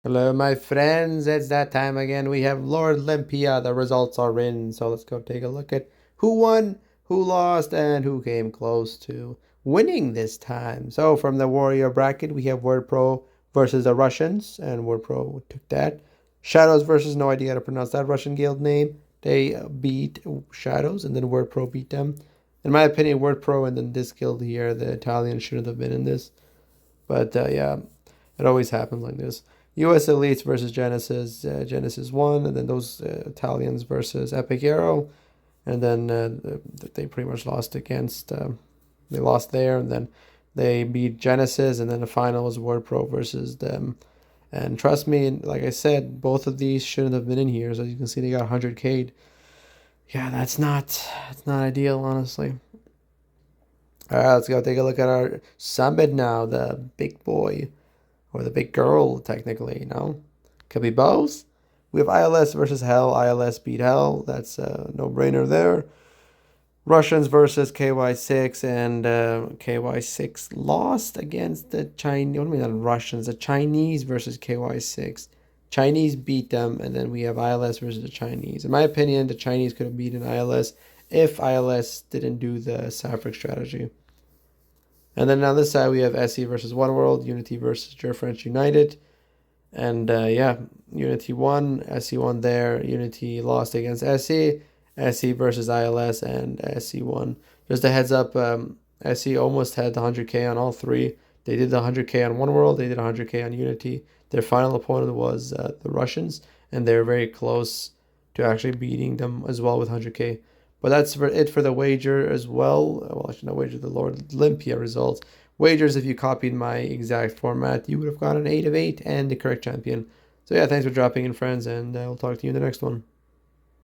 Hello, my friends. It's that time again. We have Lordlympia. The results are in. So let's go take a look at who won, who lost, and who came close to winning this time. So from the Warrior bracket, we have Word Pro versus the Russians, and Word Pro took that. Shadows versus no idea how to pronounce that Russian guild name. They beat Shadows, and then Word Pro beat them. In my opinion, Word Pro and then this guild here, the Italians shouldn't have been in this. But yeah, it always happens like this. U.S. Elites versus Genesis. Genesis won, and then those Italians versus Epic Arrow, and then they pretty much lost against. They lost there, and then they beat Genesis, and then the final was Word Pro versus them. And trust me, like I said, both of these shouldn't have been in here. So as you can see, they got 100K. Yeah, that's not ideal, honestly. All right, let's go take a look at our summit now. The big boy. Or the big girl, technically, Could be both. We have ILS versus Hell. ILS beat Hell. That's a no-brainer there. Russians versus KY6, and KY6 lost against the Chinese. What do I mean, not Russians? The Chinese versus KY6. Chinese beat them, and then we have ILS versus the Chinese. In my opinion, the Chinese could have beaten ILS if ILS didn't do the Sapphic strategy. And then on this side, we have SE versus One World, Unity versus Your French United. And yeah, Unity won, SE won there. Unity lost against SE. SE versus ILS, and SE won. Just a heads up, SE almost had the 100K on all three. They did the 100K on One World, they did 100K on Unity. Their final opponent was the Russians, and they're very close to actually beating them as well with 100K. But that's it for the wager as well. Well, actually, not wager, the Lordlympia results. Wagers, if you copied my exact format, you would have got an 8 of 8 and the correct champion. So yeah, thanks for dropping in, friends, and I'll talk to you in the next one.